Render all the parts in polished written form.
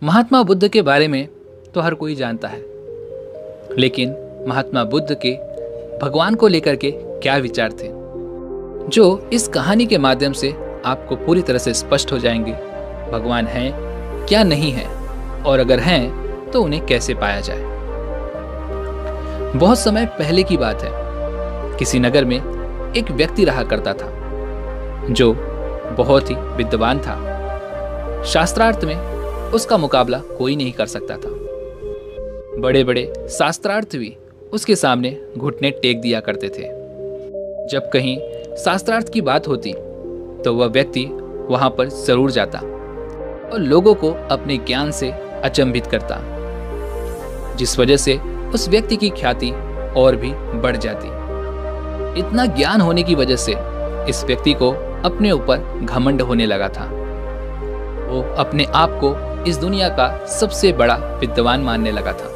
महात्मा बुद्ध के बारे में तो हर कोई जानता है, लेकिन महात्मा बुद्ध के भगवान को लेकर के क्या विचार थे, जो इस कहानी के माध्यम से आपको पूरी तरह से स्पष्ट हो जाएंगे। भगवान हैं क्या नहीं है, और अगर हैं तो उन्हें कैसे पाया जाए। बहुत समय पहले की बात है, किसी नगर में एक व्यक्ति रहा करता था जो बहुत ही विद्वान था। शास्त्रार्थ में उसका मुकाबला कोई नहीं कर सकता था। बड़े बड़े शास्त्रार्थ भी उसके सामने घुटने टेक दिया करते थे। जब कहीं शास्त्रार्थ की बात होती तो वह व्यक्ति वहां पर जरूर जाता और लोगों को अपने ज्ञान से अचंभित करता, जिस वजह से उस व्यक्ति की ख्याति और भी बढ़ जाती। इतना ज्ञान होने की वजह से इस व्यक्ति को अपने ऊपर घमंड होने लगा था। वो अपने आप को इस दुनिया का सबसे बड़ा विद्वान मानने लगा था।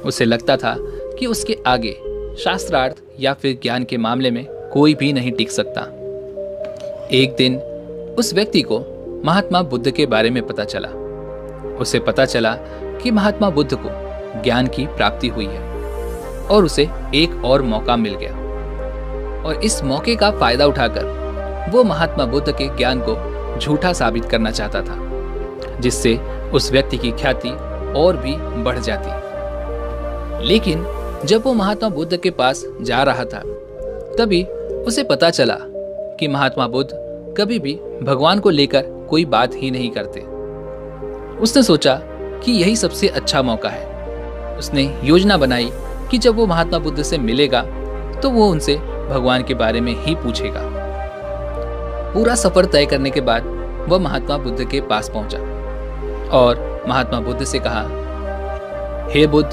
उसे लगता था कि उसके आगे शास्त्रार्थ या फिर ज्ञान के मामले में कोई भी नहीं टिक सकता। एक दिन उस व्यक्ति को महात्मा बुद्ध के बारे में पता चला। उसे पता चला कि महात्मा बुद्ध को ज्ञान की प्राप्ति हुई है और उसे एक और मौका मिल गया, और इस मौके का फायदा उठाकर वो महात्मा बुद्ध के ज्ञान को झूठा साबित करना चाहता था, जिससे उस व्यक्ति की ख्याति और भी बढ़ जाती। लेकिन जब वो महात्मा बुद्ध के पास जा रहा था, तभी उसे पता चला कि महात्मा बुद्ध कभी भी भगवान को लेकर कोई बात ही नहीं करते। उसने सोचा कि यही सबसे अच्छा मौका है। उसने योजना बनाई कि जब वो महात्मा बुद्ध से मिलेगा तो वो उनसे भगवान के बारे में ही पूछेगा। पूरा सफर तय करने के बाद वह महात्मा बुद्ध के पास पहुंचा और महात्मा बुद्ध से कहा, हे बुद्ध,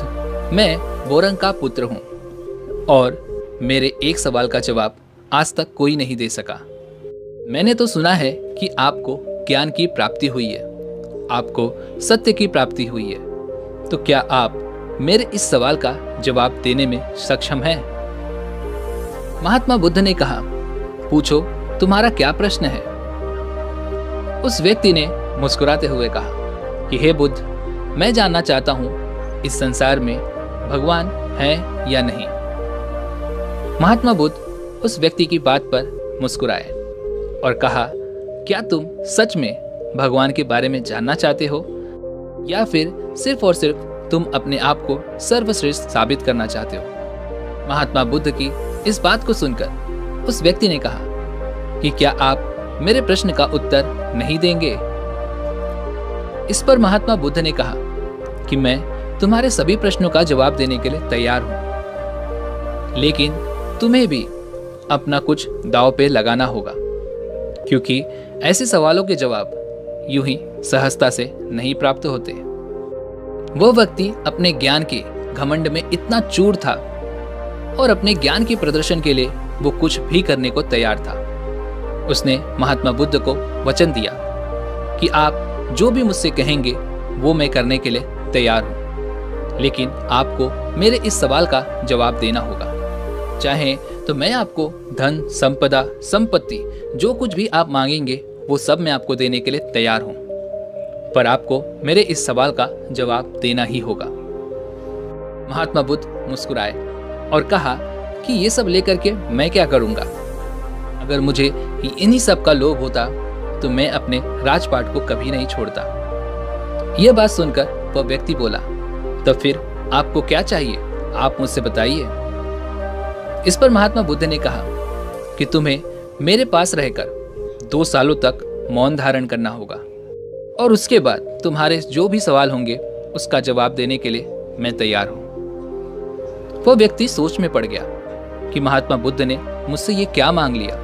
मैं बोरंग का पुत्र हूं और मेरे एक सवाल का जवाब आज तक कोई नहीं दे सका। मैंने तो सुना है कि आपको ज्ञान की प्राप्ति हुई है, आपको सत्य की प्राप्ति हुई है, तो क्या आप मेरे इस सवाल का जवाब देने में सक्षम हैं? महात्मा बुद्ध ने कहा, पूछो, तुम्हारा क्या प्रश्न है? उस व्यक्ति ने मुस्कुराते हुए कहा कि हे बुद्ध, मैं जानना चाहता हूं इस संसार में भगवान है या नहीं। महात्मा बुद्ध उस व्यक्ति की बात पर मुस्कुराए और कहा, क्या तुम सच में भगवान के बारे में जानना चाहते हो, या फिर सिर्फ और सिर्फ तुम अपने आप को सर्वश्रेष्ठ साबित करना चाहते हो? महात्मा बुद्ध की इस बात को सुनकर उस व्यक्ति ने कहा कि क्या आप मेरे प्रश्न का उत्तर नहीं देंगे? इस पर महात्मा बुद्ध ने कहा कि मैं तुम्हारे सभी प्रश्नों का जवाब देने के लिए तैयार हूं, लेकिन तुम्हें भी अपना कुछ दांव पे लगाना होगा, क्योंकि ऐसे सवालों के जवाब यूं ही सहजता से नहीं प्राप्त होते। वह व्यक्ति अपने ज्ञान के घमंड में इतना चूर था और अपने ज्ञान के प्रदर्शन के लिए वो कुछ भी करने को तैयार था। उसने महात्मा बुद्ध को वचन दिया कि आप जो भी मुझसे कहेंगे वो मैं करने के लिए तैयार हूं, लेकिन आपको मेरे इस सवाल का जवाब देना होगा। चाहे तो मैं आपको धन, संपदा, संपत्ति, जो कुछ भी आप मांगेंगे वो सब मैं आपको देने के लिए तैयार हूं, पर आपको मेरे इस सवाल का जवाब देना ही होगा। महात्मा बुद्ध मुस्कुराए और कहा कि ये सब लेकर के मैं क्या करूंगा? अगर मुझे इन्हीं सब का लोभ होता तो मैं अपने राजपाट को कभी नहीं छोड़ता। यह बात सुनकर वह व्यक्ति बोला, तो फिर आपको क्या चाहिए, आप मुझसे बताइए। इस पर महात्मा बुद्ध ने कहा कि तुम्हें मेरे पास रहकर 2 सालों तक मौन धारण करना होगा, और उसके बाद तुम्हारे जो भी सवाल होंगे उसका जवाब देने के लिए मैं तैयार हूं। वह व्यक्ति सोच में पड़ गया कि महात्मा बुद्ध ने मुझसे ये क्या मांग लिया।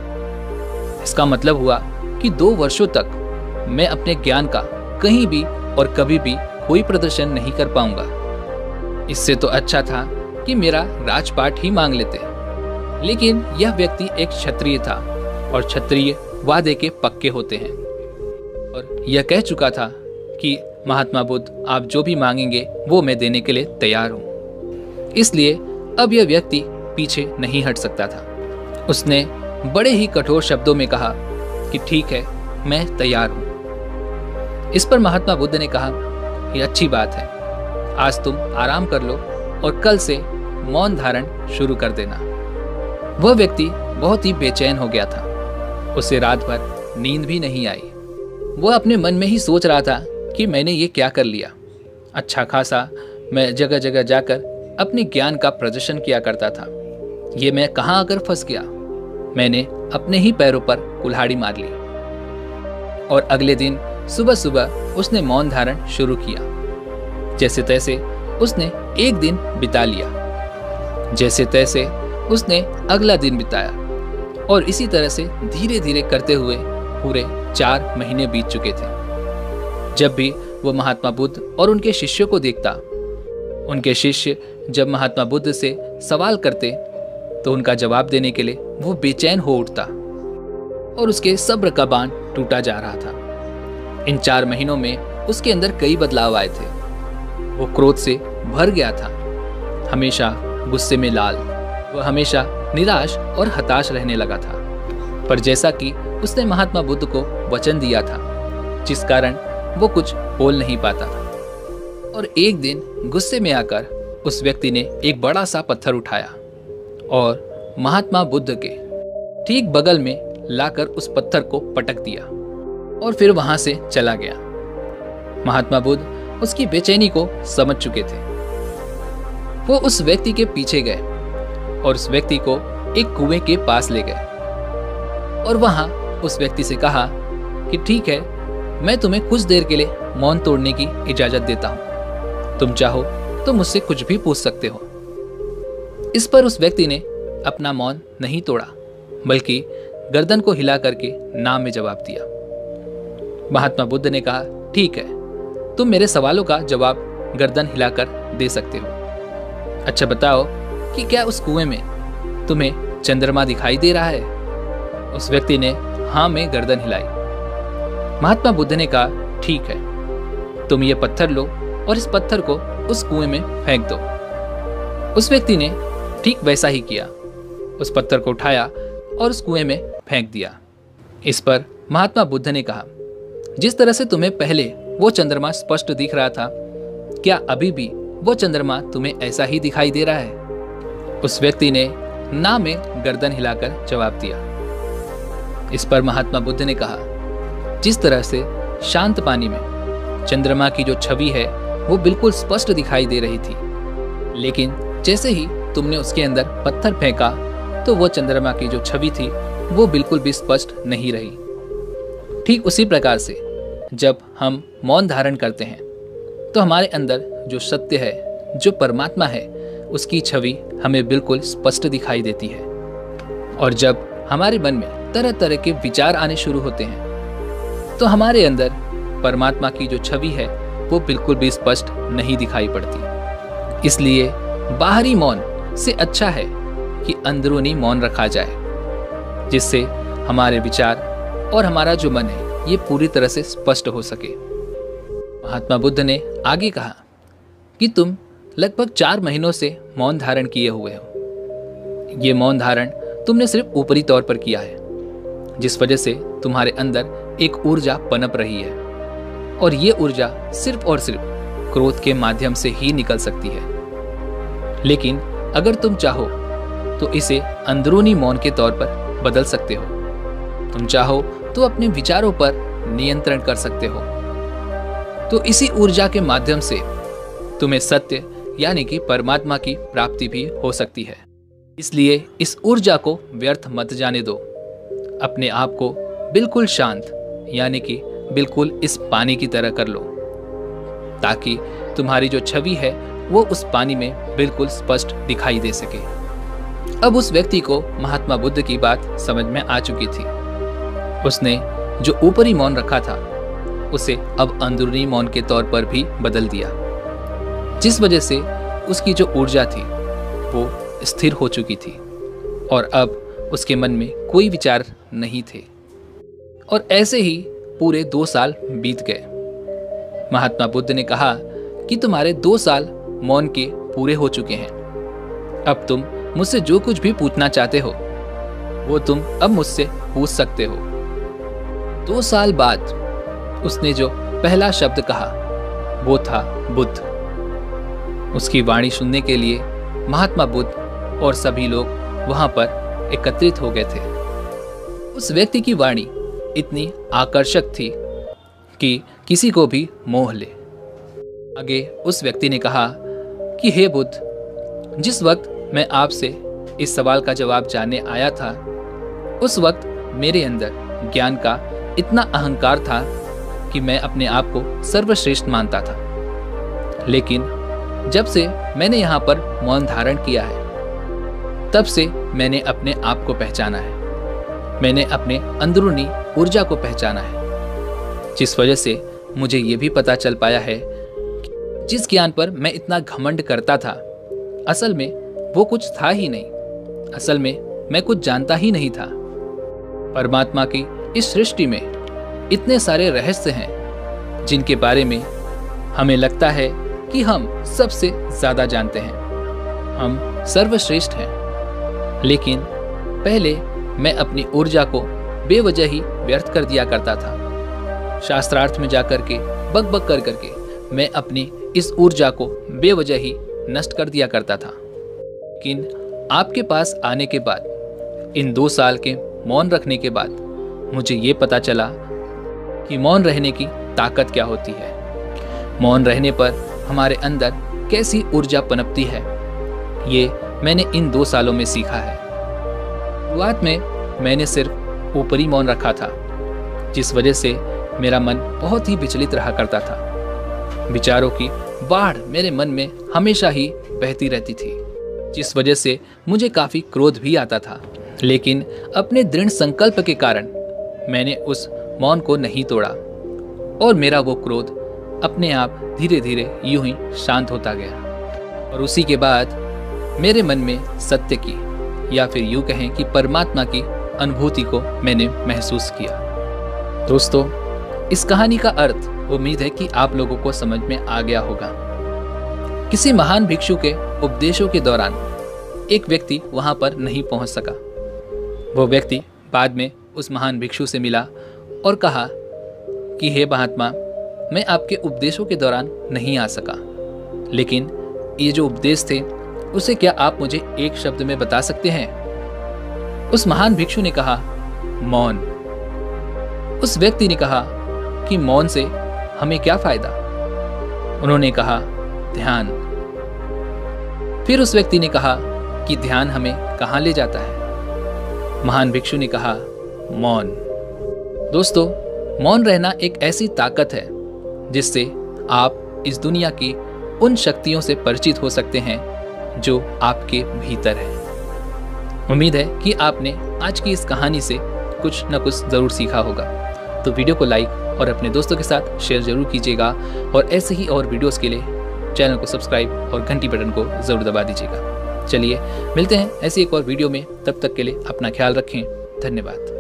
इसका मतलब हुआ कि 2 वर्षों तक मैं अपने ज्ञान का कहीं भी और कभी भी कोई प्रदर्शन नहीं कर पाऊंगा। इससे तो अच्छा था कि मेरा राजपाट ही मांग लेते। लेकिन यह व्यक्ति एक क्षत्रिय था, और क्षत्रिय वादे के पक्के होते हैं, और यह कह चुका था कि महात्मा बुद्ध, आप जो भी मांगेंगे वो मैं देने के लिए तैयार हूं। इसलिए अब यह व्यक्ति पीछे नहीं हट सकता था। उसने बड़े ही कठोर शब्दों में कहा कि ठीक है, मैं तैयार हूं। इस पर महात्मा बुद्ध ने कहा ये अच्छी बात है। आज तुम आराम कर लो और कल से मौन धारण शुरू कर देना। वह व्यक्ति बहुत ही बेचैन हो गया था। उसे रात भर नींद भी नहीं आई। वह अपने मन में ही सोच रहा था कि मैंने ये क्या कर लिया। अच्छा खासा मैं जगह जगह जाकर अपने ज्ञान का प्रदर्शन किया करता था। ये मैं कहाँ आकर फंस गया। मैंने अपने ही पैरों पर कुल्हाड़ी मार ली। और अगले दिन सुबह सुबह उसने मौन धारण शुरू किया। जैसे तैसे उसने एक दिन बिता लिया। जैसे तैसे उसने अगला दिन बिताया और इसी तरह से धीरे धीरे करते हुए पूरे 4 महीने बीत चुके थे। जब भी वो महात्मा बुद्ध और उनके शिष्यों को देखता, उनके शिष्य जब महात्मा बुद्ध से सवाल करते तो उनका जवाब देने के लिए वो बेचैन हो उठता और उसके सब्र का बांध टूटा जा रहा था। इन 4 महीनों में उसके अंदर कई बदलाव आए थे। वो क्रोध से भर गया था, हमेशा गुस्से में लाल। वह हमेशा निराश और हताश रहने लगा था। पर जैसा कि उसने महात्मा बुद्ध को वचन दिया था, जिस कारण वो कुछ बोल नहीं पाता था। और एक दिन गुस्से में आकर उस व्यक्ति ने एक बड़ा सा पत्थर उठाया और महात्मा बुद्ध के ठीक बगल में लाकर उस पत्थर को पटक दिया और फिर वहां से चला गया। महात्मा बुद्ध उसकी बेचैनी को समझ चुके थे। वो उस व्यक्ति के पीछे गए और उस व्यक्ति को एक कुएं के पास ले गए और वहां उस व्यक्ति से कहा कि ठीक है, मैं तुम्हें कुछ देर के लिए मौन तोड़ने की इजाजत देता हूं। तुम चाहो तो मुझसे कुछ भी पूछ सकते हो। इस पर उस व्यक्ति ने अपना मौन नहीं तोड़ा, बल्कि गर्दन को हिला करके ना में जवाब दिया। महात्मा बुद्ध ने कहा, ठीक है, तुम मेरे सवालों का जवाब गर्दन हिलाकर दे सकते हो। अच्छा बताओ कि क्या उस कुएं में तुम्हें चंद्रमा दिखाई दे रहा है? उस व्यक्ति ने हाँ में गर्दन हिलाई। महात्मा बुद्ध ने कहा, ठीक है, तुम ये पत्थर लो और इस पत्थर को उस कुएं में फेंक दो। उस व्यक्ति ने ठीक वैसा ही किया। उस पत्थर को उठाया और उस कुएं में फेंक दिया। इस पर महात्मा बुद्ध ने कहा, जिस तरह से तुम्हें पहले वो चंद्रमा स्पष्ट दिख रहा था, क्या अभी भी वो चंद्रमा तुम्हें ऐसा ही दिखाई दे रहा है? उस व्यक्ति ने ना में गर्दन हिलाकर जवाब दिया। इस पर महात्मा बुद्ध ने कहा, जिस तरह से शांत पानी में चंद्रमा की जो छवि है वो बिल्कुल स्पष्ट दिखाई दे रही थी, लेकिन जैसे ही तुमने उसके अंदर पत्थर फेंका तो वो चंद्रमा की जो छवि थी वो बिल्कुल भी स्पष्ट नहीं रही। ठीक उसी प्रकार से जब हम मौन धारण करते हैं तो हमारे अंदर जो सत्य है, जो परमात्मा है, उसकी छवि हमें बिल्कुल स्पष्ट दिखाई देती है। और जब हमारे मन में तरह तरह के विचार आने शुरू होते हैं तो हमारे अंदर परमात्मा की जो छवि है वो बिल्कुल भी स्पष्ट नहीं दिखाई पड़ती। इसलिए बाहरी मौन से अच्छा है कि अंदरूनी मौन रखा जाए, जिससे हमारे विचार और हमारा जो मन है ये पूरी तरह से स्पष्ट हो सके। महात्मा बुद्ध ने आगे कहा कि तुम लगभग 4 महीनों से मौन धारण किए हुए हो। ये मौन धारण तुमने सिर्फ ऊपरी तौर पर किया है, जिस वजह से तुम्हारे अंदर एक ऊर्जा पनप रही है और ये ऊर्जा सिर्फ और सिर्फ क्रोध के माध्यम से ही निकल सकती है। लेकिन अगर तुम चाहो तो इसे अंदरूनी मौन के तौर पर बदल सकते हो। तुम चाहो तो अपने विचारों पर नियंत्रण कर सकते हो। तो इसी ऊर्जा के माध्यम से तुम्हें सत्य यानी कि परमात्मा की प्राप्ति भी हो सकती है। इसलिए इस ऊर्जा को व्यर्थ मत जाने दो। अपने आप को बिल्कुल शांत यानी कि बिल्कुल इस पानी की तरह कर लो, ताकि तुम्हारी जो छवि है वो उस पानी में बिल्कुल स्पष्ट दिखाई दे सके। अब उस व्यक्ति को महात्मा बुद्ध की बात समझ में आ चुकी थी। उसने जो ऊपरी मौन रखा था उसे अब अंदरूनी मौन के तौर पर भी बदल दिया, जिस वजह से उसकी जो ऊर्जा थी वो स्थिर हो चुकी थी और अब उसके मन में कोई विचार नहीं थे। और ऐसे ही पूरे 2 साल बीत गए। महात्मा बुद्ध ने कहा कि तुम्हारे 2 साल मौन के पूरे हो चुके हैं। अब तुम मुझसे जो कुछ भी पूछना चाहते हो वो तुम अब मुझसे पूछ सकते हो। 2 साल बाद उसने जो पहला शब्द कहा वो था बुद्ध। उसकी वाणी सुनने के लिए महात्मा बुद्ध और सभी लोग वहां पर एकत्रित हो गए थे। उस व्यक्ति की वाणी इतनी आकर्षक थी कि किसी को भी मोह ले। आगे उस व्यक्ति ने कहा कि हे बुद्ध, जिस वक्त मैं आपसे इस सवाल का जवाब जानने आया था, उस वक्त मेरे अंदर ज्ञान का इतना अहंकार था कि मैं अपने आप को सर्वश्रेष्ठ मानता था। लेकिन जब से मैंने यहाँ पर मौन धारण किया है, तब से मैंने अपने आप को पहचाना है। मैंने अपने अंदरूनी ऊर्जा को पहचाना है, जिस वजह से मुझे ये भी पता चल पाया है कि जिस ज्ञान पर मैं इतना घमंड करता था, असल में वो कुछ था ही नहीं। असल में मैं कुछ जानता ही नहीं था। परमात्मा की इस सृष्टि में इतने सारे रहस्य हैं जिनके बारे में हमें लगता है कि हम सबसे ज्यादा जानते हैं, हम सर्वश्रेष्ठ हैं। लेकिन पहले मैं अपनी ऊर्जा को बेवजह ही व्यर्थ कर दिया करता था। शास्त्रार्थ में जाकर के बक बक कर करके मैं अपनी इस ऊर्जा को बेवजह ही नष्ट कर दिया करता था। लेकिन आपके पास आने के बाद, इन 2 साल के मौन रखने के बाद, मुझे ये पता चला कि मौन रहने की ताकत क्या होती है। मौन रहने पर हमारे अंदर कैसी ऊर्जा पनपती है, ये मैंने इन 2 सालों में सीखा है। शुरुआत में मैंने सिर्फ ऊपरी मौन रखा था, जिस वजह से मेरा मन बहुत ही विचलित रहा करता था। विचारों की बाढ़ मेरे मन में हमेशा ही बहती रहती थी, जिस वजह से मुझे काफी क्रोध भी आता था। लेकिन अपने दृढ़ संकल्प के कारण मैंने उस मौन को नहीं तोड़ा और मेरा वो क्रोध अपने आप धीरे धीरे यूं ही शांत होता गया। और उसी के बाद मेरे मन में सत्य की, या फिर यूं कहें कि परमात्मा की अनुभूति को मैंने महसूस किया। दोस्तों, इस कहानी का अर्थ उम्मीद है कि आप लोगों को समझ में आ गया होगा। किसी महान भिक्षु के उपदेशों के दौरान एक व्यक्ति वहां पर नहीं पहुंच सका। वो व्यक्ति बाद में उस महान भिक्षु से मिला और कहा कि हे महात्मा, मैं आपके उपदेशों के दौरान नहीं आ सका, लेकिन ये जो उपदेश थे उसे क्या आप मुझे एक शब्द में बता सकते हैं? उस महान भिक्षु ने कहा, मौन। उस व्यक्ति ने कहा कि मौन से हमें क्या फायदा? उन्होंने कहा, ध्यान। फिर उस व्यक्ति ने कहा कि ध्यान हमें कहां ले जाता है? महान भिक्षु ने कहा, मौन। दोस्तों, मौन रहना एक ऐसी ताकत है जिससे आप इस दुनिया की उन शक्तियों से परिचित हो सकते हैं जो आपके भीतर है। उम्मीद है कि आपने आज की इस कहानी से कुछ न कुछ जरूर सीखा होगा। तो वीडियो को लाइक और अपने दोस्तों के साथ शेयर जरूर कीजिएगा और ऐसे ही और वीडियोस के लिए चैनल को सब्सक्राइब और घंटी बटन को जरूर दबा दीजिएगा। चलिए मिलते हैं ऐसी एक और वीडियो में, तब तक के लिए अपना ख्याल रखें। धन्यवाद।